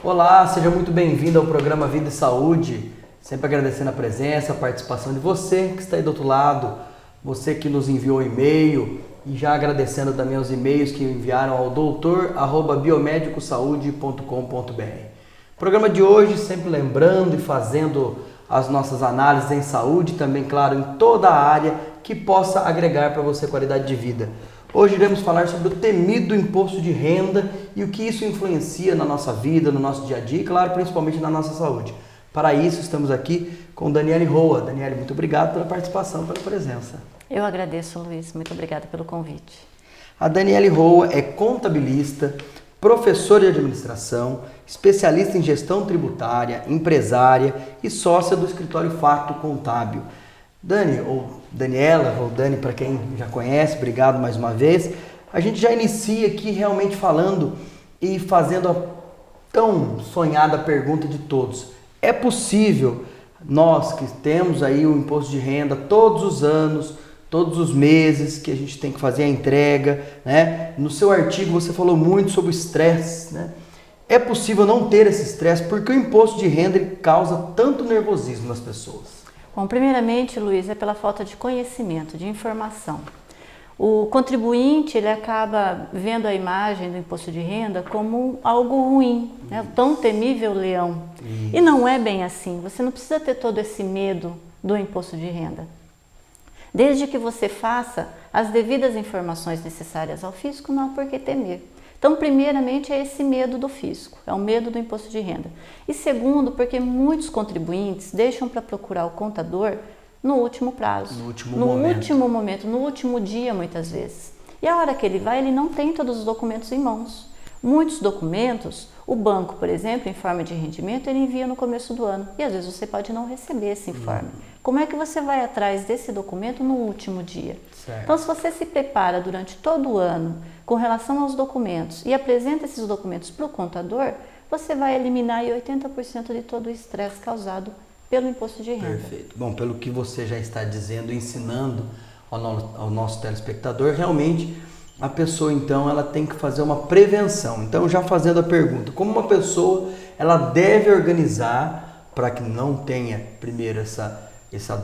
Olá, seja muito bem-vindo ao programa Vida e Saúde. Sempre agradecendo a presença, a participação de você que está aí do outro lado, você que nos enviou e-mail e já agradecendo também os e-mails que enviaram ao doutor@biomedicosaude.com.br. Programa de hoje, sempre lembrando e fazendo as nossas análises em saúde, também, claro, em toda a área que possa agregar para você qualidade de vida. Hoje iremos falar sobre o temido imposto de renda e o que isso influencia na nossa vida, no nosso dia a dia e, claro, principalmente na nossa saúde. Para isso, estamos aqui com Daniele Roa. Daniele, muito obrigado pela participação, pela presença. Eu agradeço, Luiz. Muito obrigada pelo convite. A Daniele Roa é contabilista, professora de administração, especialista em gestão tributária, empresária e sócia do escritório Fato Contábil. Dani, ou Daniela, ou Dani para quem já conhece, obrigado mais uma vez. A gente já inicia aqui realmente falando e fazendo a tão sonhada pergunta de todos. É possível nós que temos aí o imposto de renda todos os anos, todos os meses que a gente tem que fazer a entrega, né? No seu artigo você falou muito sobre o estresse, né? É possível não ter esse estresse porque o imposto de renda ele causa tanto nervosismo nas pessoas. Bom, primeiramente, Luiz, é pela falta de conhecimento, de informação. O contribuinte ele acaba vendo a imagem do imposto de renda como algo ruim, né? O tão temível leão. E não é bem assim. Você não precisa ter todo esse medo do imposto de renda. Desde que você faça as devidas informações necessárias ao fisco, não há por que temer. Então, primeiramente, é esse medo do fisco, é o medo do imposto de renda. E segundo, porque muitos contribuintes deixam para procurar o contador no último prazo, no último momento, no último dia, muitas vezes. E a hora que ele vai, ele não tem todos os documentos em mãos. Muitos documentos, o banco, por exemplo, em forma de rendimento, ele envia no começo do ano. E às vezes você pode não receber esse informe. Como é que você vai atrás desse documento no último dia? Certo. Então, se você se prepara durante todo o ano com relação aos documentos e apresenta esses documentos para o contador, você vai eliminar aí 80% de todo o estresse causado pelo imposto de renda. Perfeito. Bom, pelo que você já está dizendo, ensinando ao nosso telespectador, realmente a pessoa, então, ela tem que fazer uma prevenção. Então, já fazendo a pergunta, como uma pessoa ela deve organizar para que não tenha, primeiro, essa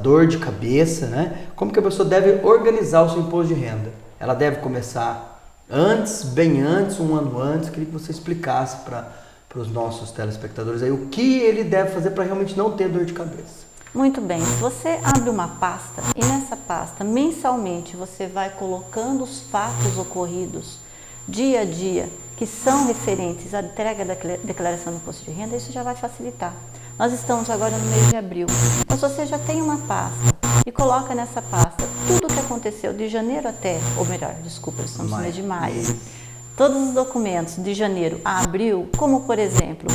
dor de cabeça, né? Como que a pessoa deve organizar o seu imposto de renda? Ela deve começar antes, bem antes, um ano antes. Queria que você explicasse para os nossos telespectadores aí o que ele deve fazer para realmente não ter dor de cabeça. Muito bem, você abre uma pasta e nessa pasta, mensalmente, você vai colocando os fatos ocorridos dia a dia, que são referentes à entrega da declaração do imposto de renda, isso já vai facilitar. Nós estamos agora no mês de abril, então se você já tem uma pasta e coloca nessa pasta tudo o que aconteceu de janeiro até, ou melhor, desculpa, estamos no mês de maio, todos os documentos de janeiro a abril, como por exemplo,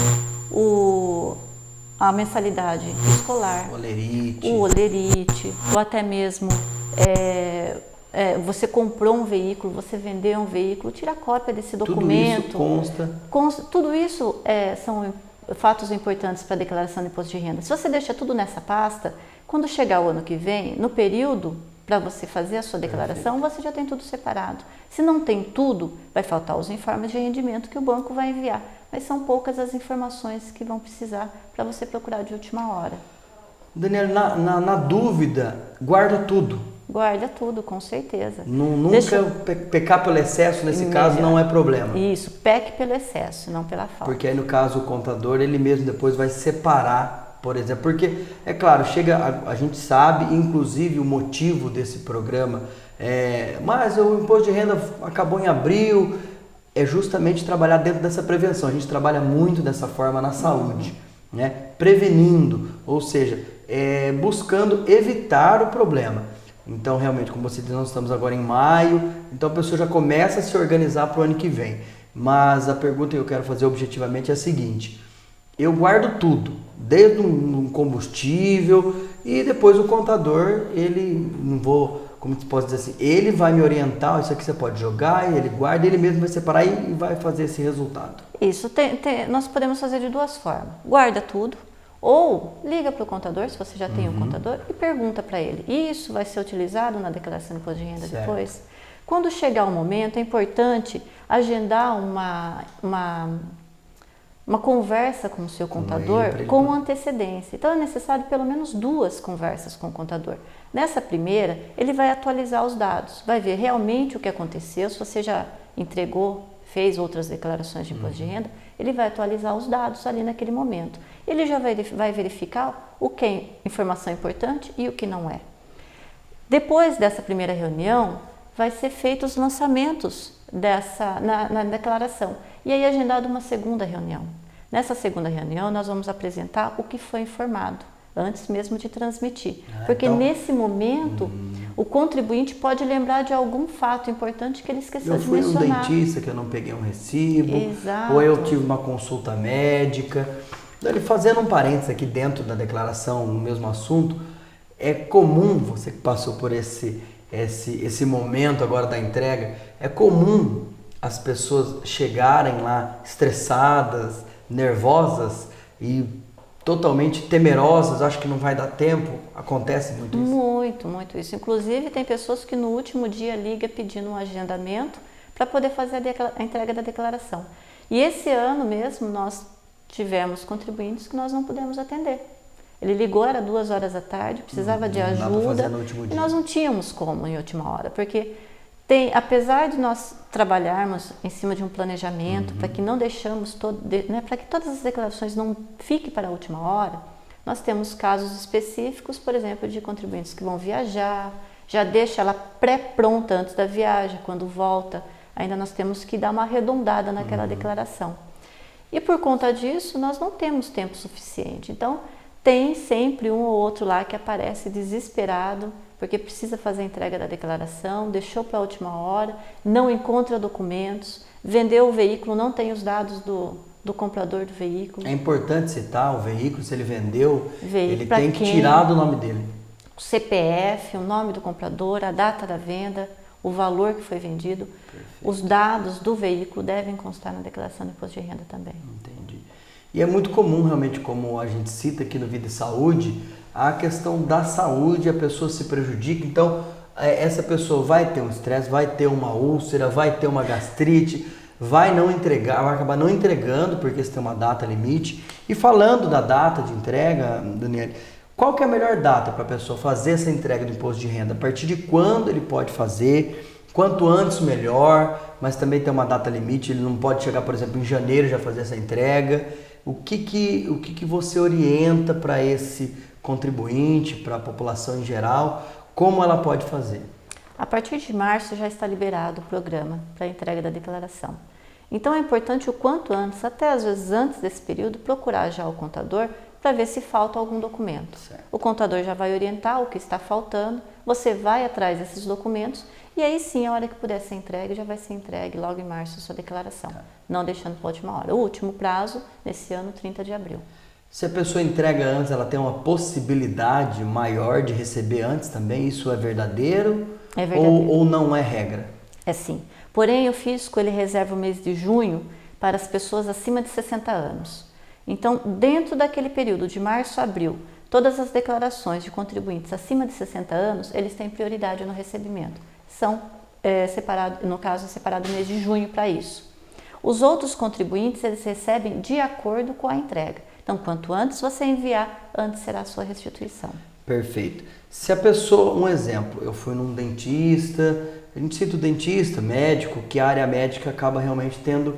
a mensalidade escolar, o olerite, ou até mesmo você comprou um veículo, você vendeu um veículo, tira cópia desse documento. Tudo isso consta. Tudo isso são fatos importantes para a declaração de imposto de renda. Se você deixa tudo nessa pasta, quando chegar o ano que vem, no período para você fazer a sua declaração, você já tem tudo separado. Se não tem tudo, vai faltar os informes de rendimento que o banco vai enviar. Mas são poucas as informações que vão precisar para você procurar de última hora. Daniel, na dúvida, guarda tudo. Guarda tudo, com certeza. Nunca pecar pelo excesso, nesse caso, não é problema. Isso, peque pelo excesso, não pela falta. Porque aí, no caso, o contador, ele mesmo depois vai separar, por exemplo. Porque, é claro, a gente sabe, inclusive, o motivo desse programa. Mas o imposto de renda acabou em abril. É justamente trabalhar dentro dessa prevenção. A gente trabalha muito dessa forma na saúde, né? Prevenindo, ou seja, buscando evitar o problema. Então, realmente, como você disse, nós estamos agora em maio, então a pessoa já começa a se organizar para o ano que vem. Mas a pergunta que eu quero fazer objetivamente é a seguinte: eu guardo tudo, desde um combustível e depois o contador, ele, não vou, como se pode dizer assim, ele vai me orientar, isso aqui você pode jogar, e ele guarda, ele mesmo vai separar e vai fazer esse resultado. Isso, nós podemos fazer de duas formas: guarda tudo, ou liga para o contador, se você já tem um contador, e pergunta para ele. Isso vai ser utilizado na declaração de imposto de renda depois? Quando chegar o momento, é importante agendar uma uma conversa com o seu contador com antecedência. Então é necessário pelo menos 2 conversas com o contador. Nessa primeira, ele vai atualizar os dados, vai ver realmente o que aconteceu, se você já entregou, fez outras declarações de imposto de renda, ele vai atualizar os dados ali naquele momento. Ele já vai verificar o que é informação importante e o que não é. Depois dessa primeira reunião, vai ser feitos os lançamentos na declaração. E aí agendada uma segunda reunião. Nessa segunda reunião, nós vamos apresentar o que foi informado, antes mesmo de transmitir. Porque então, nesse momento, o contribuinte pode lembrar de algum fato importante que ele esqueceu de mencionar. Eu fui um dentista que eu não peguei um recibo, Exato. Ou eu tive uma consulta médica. Fazendo um parênteses aqui dentro da declaração, no mesmo assunto, é comum, você que passou por esse momento agora da entrega, é comum as pessoas chegarem lá estressadas, nervosas e totalmente temerosas, acho que não vai dar tempo. Acontece muito isso? Muito isso. Inclusive tem pessoas que no último dia ligam pedindo um agendamento para poder fazer a entrega da declaração. E esse ano mesmo nós tivemos contribuintes que nós não pudemos atender. Ele ligou, era 2 horas da tarde, precisava de ajuda e nós não tínhamos como em última hora, porque apesar de nós trabalharmos em cima de um planejamento para que não deixamos para que todas as declarações não fiquem para a última hora, nós temos casos específicos, por exemplo, de contribuintes que vão viajar, já deixa ela pré-pronta antes da viagem, quando volta, ainda nós temos que dar uma arredondada naquela declaração. E por conta disso, nós não temos tempo suficiente. Então, tem sempre um ou outro lá que aparece desesperado, porque precisa fazer a entrega da declaração, deixou para a última hora, não encontra documentos, vendeu o veículo, não tem os dados do comprador do veículo. É importante citar o veículo, se ele vendeu, ele tem que tirar do nome dele. O CPF, o nome do comprador, a data da venda, o valor que foi vendido. Perfeito. Os dados do veículo devem constar na declaração de imposto de renda também. Entendi. E é muito comum, realmente, como a gente cita aqui no Vida e Saúde, a questão da saúde, a pessoa se prejudica. Então, essa pessoa vai ter um estresse, vai ter uma úlcera, vai ter uma gastrite, vai acabar não entregando, porque você tem uma data limite. E falando da data de entrega, Daniele, qual que é a melhor data para a pessoa fazer essa entrega do imposto de renda? A partir de quando ele pode fazer? Quanto antes, melhor, mas também tem uma data limite, ele não pode chegar, por exemplo, em janeiro já fazer essa entrega. O que você orienta para esse contribuinte, para a população em geral, como ela pode fazer? A partir de março já está liberado o programa para a entrega da declaração. Então é importante o quanto antes, até às vezes antes desse período, procurar já o contador para ver se falta algum documento. Certo. O contador já vai orientar o que está faltando, você vai atrás desses documentos e aí sim, a hora que puder ser entregue, já vai ser entregue logo em março a sua declaração, não deixando para a última hora. O último prazo, nesse ano, 30 de abril. Se a pessoa entrega antes, ela tem uma possibilidade maior de receber antes também? Isso é verdadeiro? É verdadeiro. Ou não é regra? É sim. Porém, o fisco ele reserva o mês de junho para as pessoas acima de 60 anos. Então, dentro daquele período de março a abril, todas as declarações de contribuintes acima de 60 anos, eles têm prioridade no recebimento. São separados, no caso, separado o mês de junho para isso. Os outros contribuintes, eles recebem de acordo com a entrega. Então, quanto antes você enviar, antes será a sua restituição. Perfeito. Se a pessoa, um exemplo, eu fui num dentista, a gente cita o dentista, médico, que a área médica acaba realmente tendo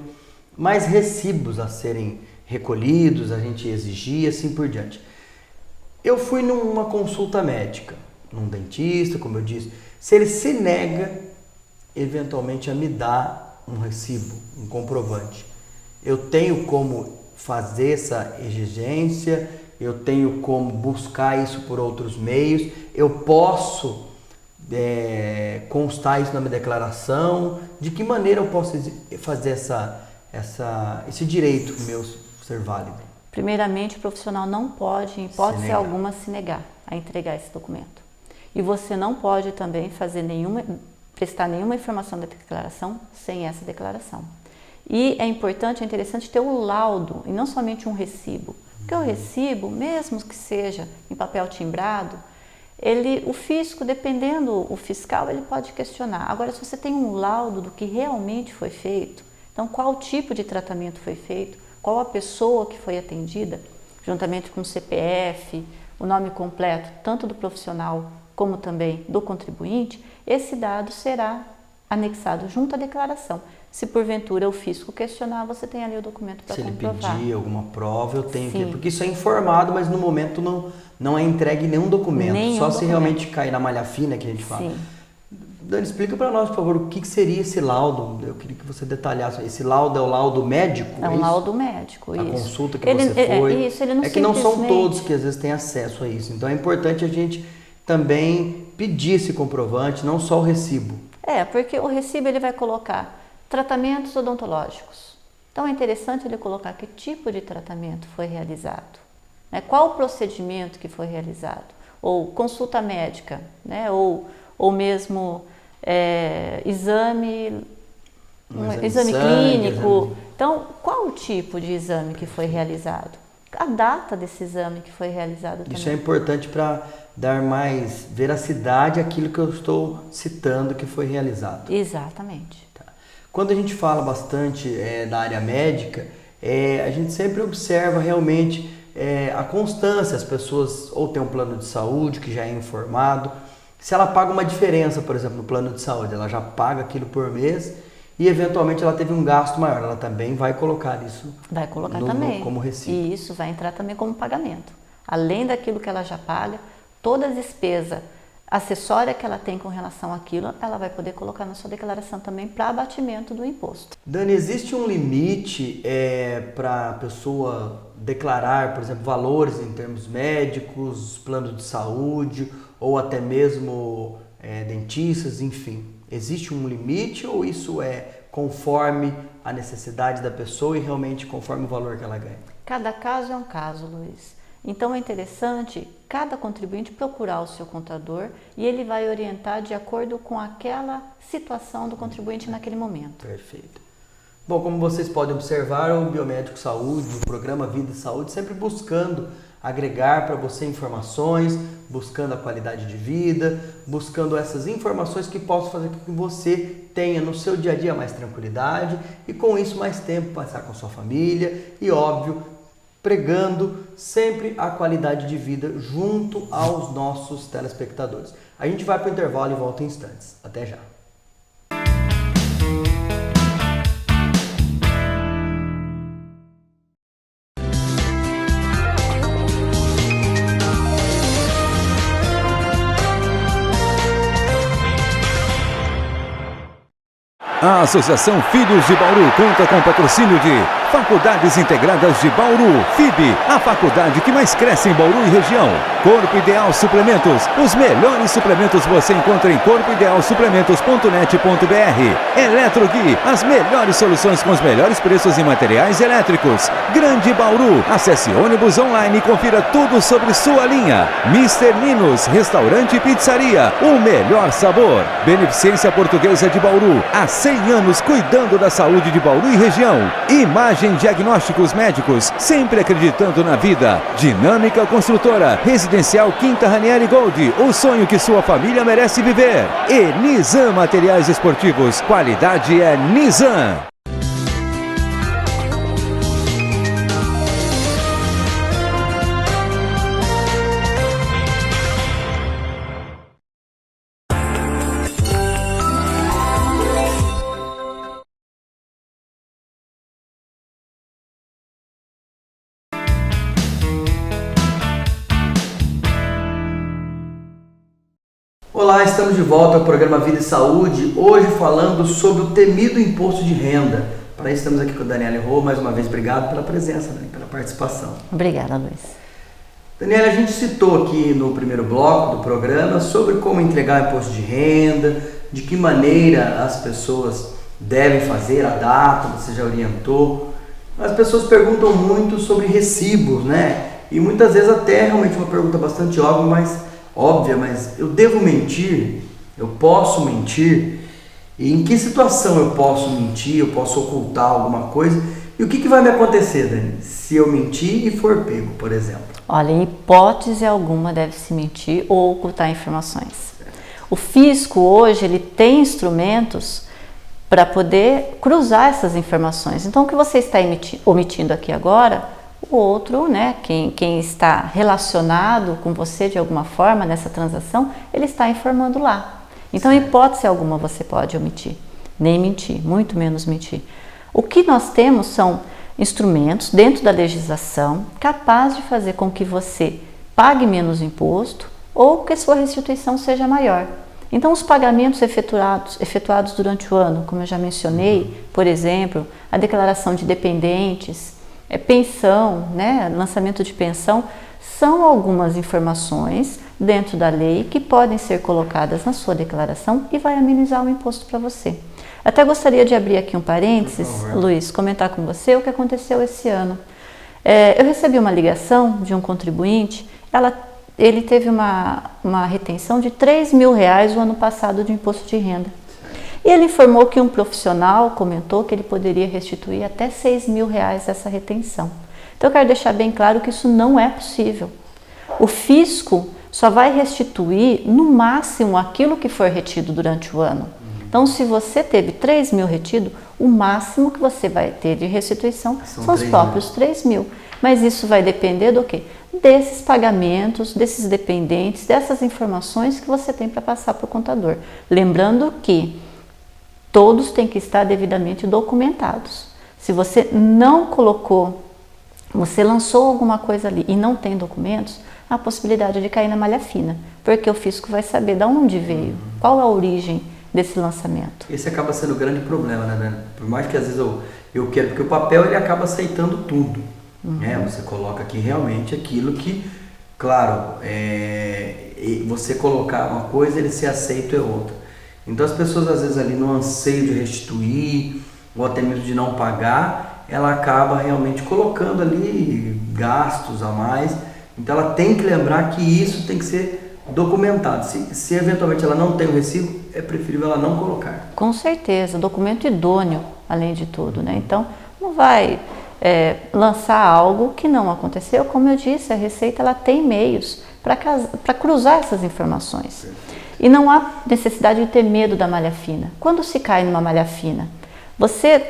mais recibos a serem recolhidos, a gente exigir, assim por diante. Eu fui numa consulta médica, num dentista, como eu disse, se ele se nega, eventualmente, a me dar um recibo, um comprovante, eu tenho como fazer essa exigência, eu tenho como buscar isso por outros meios, eu posso constar isso na minha declaração, de que maneira eu posso fazer esse direito meu ser válido? Primeiramente, o profissional não pode, em hipótese alguma, se negar a entregar esse documento. E você não pode também prestar nenhuma informação da declaração sem essa declaração. E é importante, é interessante ter um laudo e não somente um recibo. Porque o recibo, mesmo que seja em papel timbrado, o fisco, dependendo o fiscal, ele pode questionar. Agora, se você tem um laudo do que realmente foi feito, então qual tipo de tratamento foi feito, qual a pessoa que foi atendida, juntamente com o CPF, o nome completo, tanto do profissional como também do contribuinte, esse dado será anexado junto à declaração. Se porventura o fisco questionar, você tem ali o documento para comprovar. Se ele pedir alguma prova, eu tenho Sim. que... Porque isso é informado, mas no momento não é entregue nenhum documento. Só se realmente cair na malha fina que a gente fala. Sim. Dani, explica para nós, por favor, o que seria esse laudo? Eu queria que você detalhasse. Esse laudo é o laudo médico? É um laudo médico, A isso. consulta que você foi. Isso, ele não é que não são simplesmente... todos que às vezes têm acesso a isso. Então é importante a gente também pedir esse comprovante, não só o recibo. Porque o recibo ele vai colocar tratamentos odontológicos. Então é interessante ele colocar que tipo de tratamento foi realizado, né? Qual o procedimento que foi realizado, ou consulta médica, né? ou mesmo exame clínico. Então, qual o tipo de exame que foi realizado? A data desse exame que foi realizado também. Isso é importante para dar mais veracidade àquilo que eu estou citando que foi realizado. Exatamente. Tá. Quando a gente fala bastante da área médica, a gente sempre observa realmente a constância. As pessoas ou têm um plano de saúde que já é informado. Se ela paga uma diferença, por exemplo, no plano de saúde, ela já paga aquilo por mês e eventualmente ela teve um gasto maior, ela também vai colocar isso como recibo. E isso vai entrar também como pagamento. Além daquilo que ela já paga, toda a despesa acessória que ela tem com relação àquilo, ela vai poder colocar na sua declaração também para abatimento do imposto. Dani, existe um limite para a pessoa declarar, por exemplo, valores em termos médicos, plano de saúde ou até mesmo dentistas, enfim? Existe um limite ou isso é conforme a necessidade da pessoa e realmente conforme o valor que ela ganha? Cada caso é um caso, Luiz. Então é interessante cada contribuinte procurar o seu contador e ele vai orientar de acordo com aquela situação do contribuinte naquele momento. Perfeito. Bom, como vocês podem observar, o Biomédico Saúde, o programa Vida e Saúde, sempre buscando agregar para você informações, buscando a qualidade de vida, buscando essas informações que possam fazer com que você tenha no seu dia a dia mais tranquilidade e com isso mais tempo passar com a sua família e, óbvio, pregando sempre a qualidade de vida junto aos nossos telespectadores. A gente vai para o intervalo e volta em instantes. Até já. A Associação Filhos de Bauru conta com o patrocínio de Faculdades Integradas de Bauru, FIB, a faculdade que mais cresce em Bauru e região. Corpo Ideal Suplementos, os melhores suplementos você encontra em corpoidealsuplementos.net.br. Eletrogui, as melhores soluções com os melhores preços em materiais elétricos. Grande Bauru, acesse ônibus online e confira tudo sobre sua linha. Mr. Ninos, restaurante e pizzaria, o melhor sabor. Beneficência Portuguesa de Bauru, há 100 anos cuidando da saúde de Bauru e região. Imagem Diagnósticos Médicos, sempre acreditando na vida. Dinâmica Construtora, Residencial Quinta Ranieri Gold, o sonho que sua família merece viver. E Nizam Materiais Esportivos, qualidade é Nizam. Olá, estamos de volta ao programa Vida e Saúde, hoje falando sobre o temido imposto de renda. Para isso estamos aqui com a Daniela Rô, mais uma vez obrigado pela presença, Dani, pela participação. Obrigada, Luiz. Daniela, a gente citou aqui no primeiro bloco do programa sobre como entregar o imposto de renda, de que maneira as pessoas devem fazer, a data, você já orientou. As pessoas perguntam muito sobre recibos, né? E muitas vezes até realmente uma pergunta bastante óbvia, mas eu devo mentir? Eu posso mentir? E em que situação eu posso mentir? Eu posso ocultar alguma coisa? E o que vai me acontecer, Dani, se eu mentir e for pego, por exemplo? Olha, em hipótese alguma deve-se mentir ou ocultar informações. O fisco hoje ele tem instrumentos para poder cruzar essas informações. Então, o que você está omitindo aqui agora, o outro, né, quem está relacionado com você de alguma forma nessa transação, ele está informando lá. Então, em hipótese alguma, você pode omitir, nem mentir, muito menos mentir. O que nós temos são instrumentos dentro da legislação capazes de fazer com que você pague menos imposto ou que a sua restituição seja maior. Então, os pagamentos efetuados durante o ano, como eu já mencionei, por exemplo, a declaração de dependentes, pensão, né, lançamento de pensão, são algumas informações dentro da lei que podem ser colocadas na sua declaração e vai amenizar o imposto para você. Até gostaria de abrir aqui um parênteses, Luiz, comentar com você o que aconteceu esse ano. Eu recebi uma ligação de um contribuinte, ele teve uma retenção de R$3.000 o ano passado de imposto de renda. E ele informou que um profissional comentou que ele poderia restituir até R$6.000 dessa retenção. Então eu quero deixar bem claro que isso não é possível. O fisco só vai restituir no máximo aquilo que for retido durante o ano. Então, se você teve R$3.000 retido, o máximo que você vai ter de restituição são os próprios R$3.000. Mas isso vai depender do quê? Desses pagamentos, desses dependentes, dessas informações que você tem para passar para o contador. Lembrando que todos têm que estar devidamente documentados. Se você não colocou, você lançou alguma coisa ali e não tem documentos, há a possibilidade de cair na malha fina, porque o fisco vai saber de onde veio, qual a origem desse lançamento. Esse acaba sendo o grande problema, né? Por mais que às vezes eu quero, porque o papel ele acaba aceitando tudo. Né? Você coloca aqui realmente aquilo que, claro, você colocar uma coisa, ele ser aceito é outra. Então as pessoas às vezes ali no anseio de restituir, ou até mesmo de não pagar, ela acaba realmente colocando ali gastos a mais. Então ela tem que lembrar que isso tem que ser documentado. Se eventualmente ela não tem o recibo, é preferível ela não colocar. Com certeza, documento idôneo, além de tudo, né? Então não vai lançar algo que não aconteceu. Como eu disse, a Receita ela tem meios para cruzar essas informações. E não há necessidade de ter medo da malha fina. Quando se cai numa malha fina,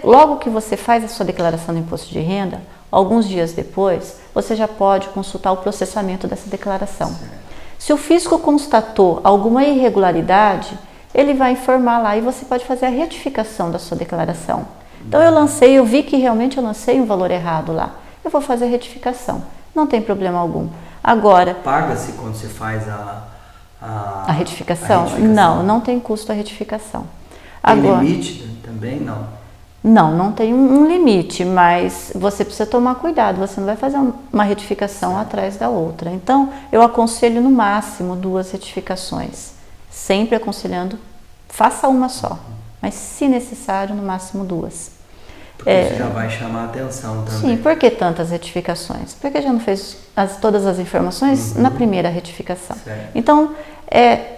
logo que você faz a sua declaração do imposto de renda, alguns dias depois, você já pode consultar o processamento dessa declaração. Certo. Se o fisco constatou alguma irregularidade, ele vai informar lá e você pode fazer a retificação da sua declaração. Então eu vi que realmente eu lancei um valor errado lá. Eu vou fazer a retificação, não tem problema algum. Agora, paga-se quando você faz a retificação? Não tem custo a retificação. Tem limite também? Não. Não tem um limite, mas você precisa tomar cuidado, você não vai fazer uma retificação atrás da outra. Então, eu aconselho no máximo 2 retificações, sempre aconselhando, faça uma só, mas se necessário, no máximo 2. Porque isso já vai chamar a atenção também. Sim, por que tantas retificações? Porque já não fez todas as informações na primeira retificação. Certo. Então,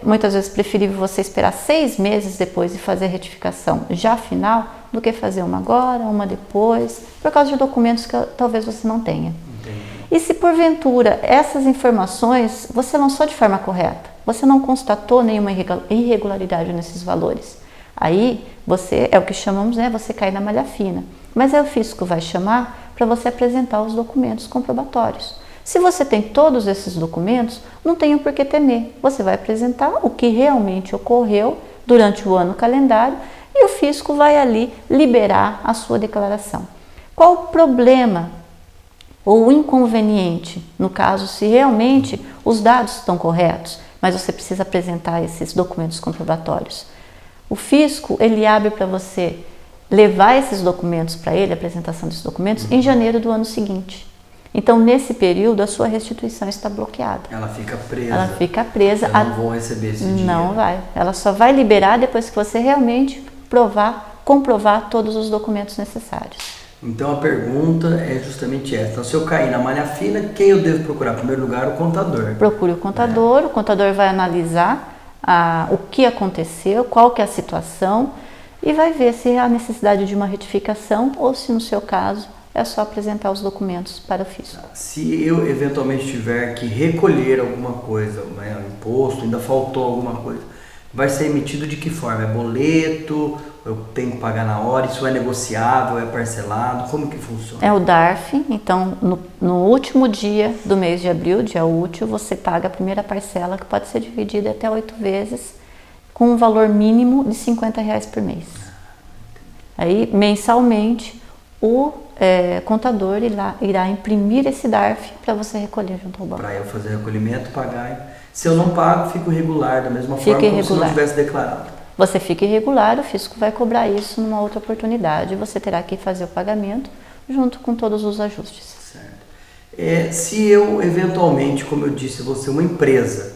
muitas vezes preferível você esperar 6 meses depois e fazer a retificação já final, do que fazer uma agora, uma depois, por causa de documentos que talvez você não tenha. Entendi. E se porventura essas informações você lançou de forma correta, você não constatou nenhuma irregularidade nesses valores, aí você, é o que chamamos, você cai na malha fina. Mas aí o fisco vai chamar para você apresentar os documentos comprobatórios. Se você tem todos esses documentos, não tem por que temer. Você vai apresentar o que realmente ocorreu durante o ano calendário e o fisco vai ali liberar a sua declaração. Qual o problema ou o inconveniente, no caso, se realmente os dados estão corretos, mas você precisa apresentar esses documentos comprobatórios? O fisco, ele abre para você levar esses documentos para ele, a apresentação desses documentos, em janeiro do ano seguinte. Então, nesse período, a sua restituição está bloqueada. Ela fica presa. Ela fica presa. Eu não vou receber esse dinheiro. Não vai. Ela só vai liberar depois que você realmente comprovar todos os documentos necessários. Então, a pergunta é justamente essa. Então, se eu cair na malha fina, quem eu devo procurar? Em primeiro lugar, o contador. Procure o contador. O contador vai analisar o que aconteceu, qual que é a situação e vai ver se há necessidade de uma retificação ou se, no seu caso, é só apresentar os documentos para o fisco. Se eu eventualmente tiver que recolher alguma coisa, o imposto, ainda faltou alguma coisa, vai ser emitido de que forma? É boleto? Eu tenho que pagar na hora? Isso é negociável? É parcelado? Como que funciona? É o DARF, então no último dia do mês de abril, dia útil, você paga a primeira parcela, que pode ser dividida até 8 vezes, com um valor mínimo de R$50 por mês. Aí, mensalmente, o contador irá imprimir esse DARF para você recolher junto ao banco. Para eu fazer recolhimento, pagar. Se eu não pago, fico irregular, da mesma forma como se não tivesse declarado. Você fica irregular, o fisco vai cobrar isso numa outra oportunidade. Você terá que fazer o pagamento junto com todos os ajustes. Certo. Se eu, eventualmente, como eu disse, vou ser uma empresa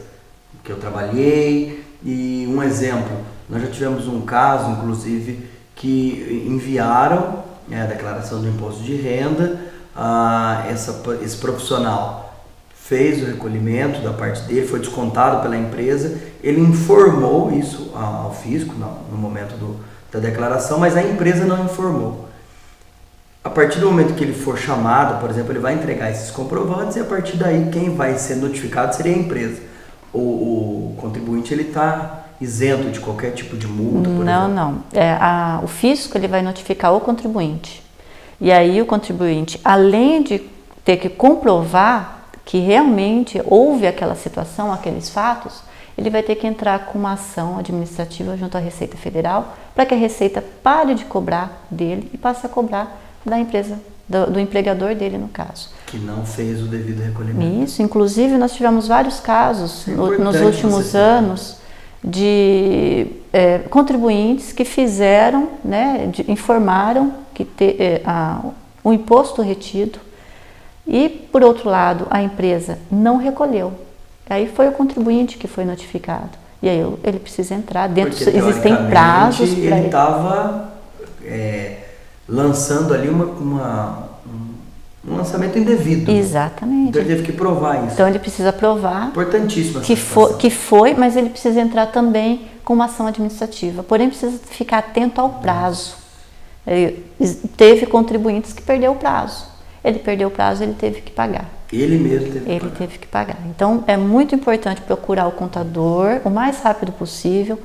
que eu trabalhei, e um exemplo, nós já tivemos um caso, inclusive, que enviaram a declaração do imposto de renda, esse profissional fez o recolhimento da parte dele, foi descontado pela empresa, ele informou isso ao fisco no momento da declaração, mas a empresa não informou. A partir do momento que ele for chamado, por exemplo, ele vai entregar esses comprovantes e a partir daí quem vai ser notificado seria a empresa. O contribuinte ele está isento de qualquer tipo de multa, por exemplo? Não. O fisco ele vai notificar o contribuinte. E aí o contribuinte, além de ter que comprovar que realmente houve aquela situação, aqueles fatos, ele vai ter que entrar com uma ação administrativa junto à Receita Federal para que a Receita pare de cobrar dele e passe a cobrar da empresa, do empregador dele no caso. Que não fez o devido recolhimento. Isso, inclusive nós tivemos vários casos nos últimos anos de contribuintes que fizeram, informaram que o imposto retido e, por outro lado, a empresa não recolheu. Aí foi o contribuinte que foi notificado. E aí ele precisa entrar dentro, porque, existem prazos para ele estava lançando ali um lançamento indevido. Exatamente. Então ele teve que provar isso. Então ele precisa provar Importantíssimo que foi, mas ele precisa entrar também com uma ação administrativa. Porém, precisa ficar atento ao prazo. Teve contribuintes que perdeu o prazo. Ele perdeu o prazo, ele teve que pagar. Ele mesmo teve que pagar. Então, é muito importante procurar o contador o mais rápido possível,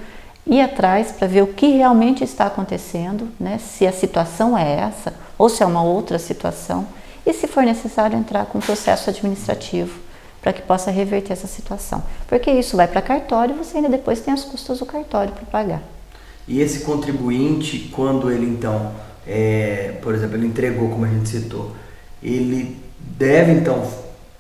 ir atrás para ver o que realmente está acontecendo, se a situação é essa ou se é uma outra situação, e se for necessário entrar com um processo administrativo para que possa reverter essa situação. Porque isso vai para cartório e você ainda depois tem as custas do cartório para pagar. E esse contribuinte, quando ele então, por exemplo, ele entregou, como a gente citou, ele deve então,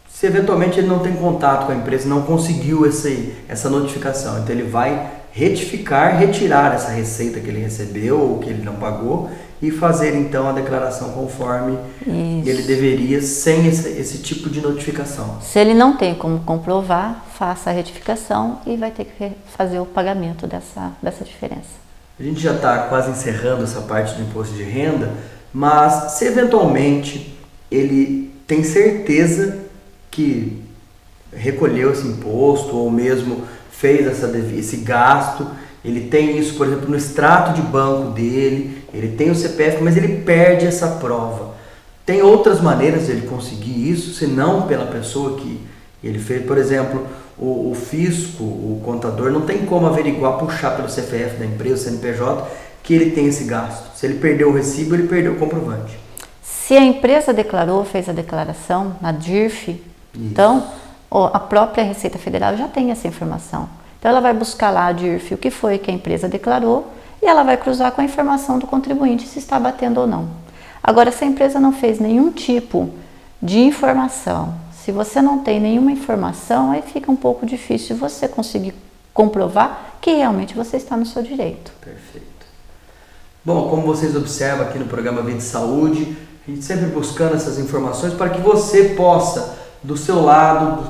se eventualmente ele não tem contato com a empresa, não conseguiu essa notificação, então ele vai retirar essa receita que ele recebeu ou que ele não pagou e fazer então a declaração conforme ele deveria, sem esse tipo de notificação. Se ele não tem como comprovar, faça a retificação e vai ter que fazer o pagamento dessa diferença. A gente já está quase encerrando essa parte do imposto de renda, mas se eventualmente ele tem certeza que recolheu esse imposto ou mesmo fez esse gasto, ele tem isso, por exemplo, no extrato de banco dele, ele tem o CPF, mas ele perde essa prova. Tem outras maneiras de ele conseguir isso, se não pela pessoa que ele fez. Por exemplo, o fisco, o contador, não tem como averiguar, puxar pelo CPF da empresa, o CNPJ, que ele tem esse gasto. Se ele perdeu o recibo, ele perdeu o comprovante. Se a empresa declarou, fez a declaração na DIRF, isso. Então a própria Receita Federal já tem essa informação. Então ela vai buscar lá a DIRF o que foi que a empresa declarou e ela vai cruzar com a informação do contribuinte se está batendo ou não. Agora, se a empresa não fez nenhum tipo de informação, se você não tem nenhuma informação, aí fica um pouco difícil você conseguir comprovar que realmente você está no seu direito. Perfeito. Bom, como vocês observam aqui no programa Vida e Saúde, a gente sempre buscando essas informações para que você possa, do seu lado,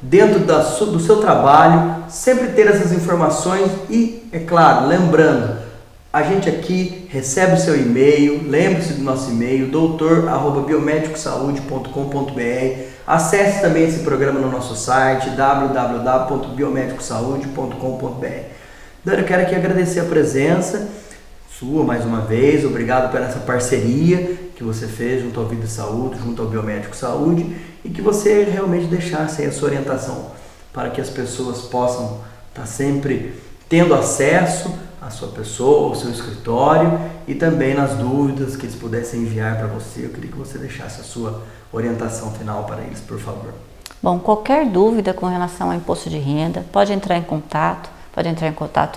dentro do seu trabalho, sempre ter essas informações e, é claro, lembrando, a gente aqui recebe o seu e-mail, lembre-se do nosso e-mail, doutor@biomedicosaude.com.br. Acesse também esse programa no nosso site, www.biomedicosaude.com.br. Dani, eu quero aqui agradecer a presença sua mais uma vez, obrigado por essa parceria que você fez junto ao Vida e Saúde, junto ao Biomédico Saúde, e que você realmente deixasse aí a sua orientação para que as pessoas possam estar sempre tendo acesso à sua pessoa, ao seu escritório e também nas dúvidas que eles pudessem enviar para você. Eu queria que você deixasse a sua orientação final para eles, por favor. Bom, qualquer dúvida com relação ao imposto de renda, pode entrar em contato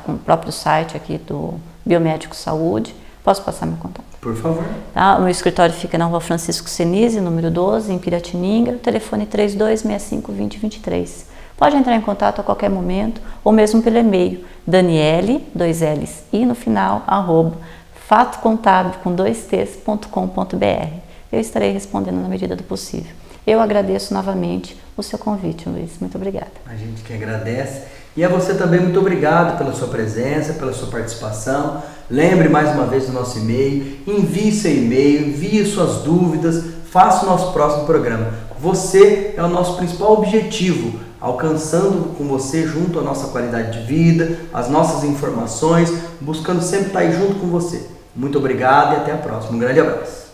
com o próprio site aqui do Biomédico Saúde. Posso passar meu contato? Por favor. Tá? O meu escritório fica na Rua Francisco Senise, número 12, em Piratininga, telefone 3265-2023. Pode entrar em contato a qualquer momento, ou mesmo pelo e-mail, Daniele, 2 L's e no final, @fatocontábil.com.br. Eu estarei respondendo na medida do possível. Eu agradeço novamente o seu convite, Luiz. Muito obrigada. A gente que agradece. E a você também, muito obrigado pela sua presença, pela sua participação. Lembre mais uma vez do nosso e-mail, envie seu e-mail, envie suas dúvidas, faça o nosso próximo programa. Você é o nosso principal objetivo, alcançando com você junto a nossa qualidade de vida, as nossas informações, buscando sempre estar aí junto com você. Muito obrigado e até a próxima. Um grande abraço.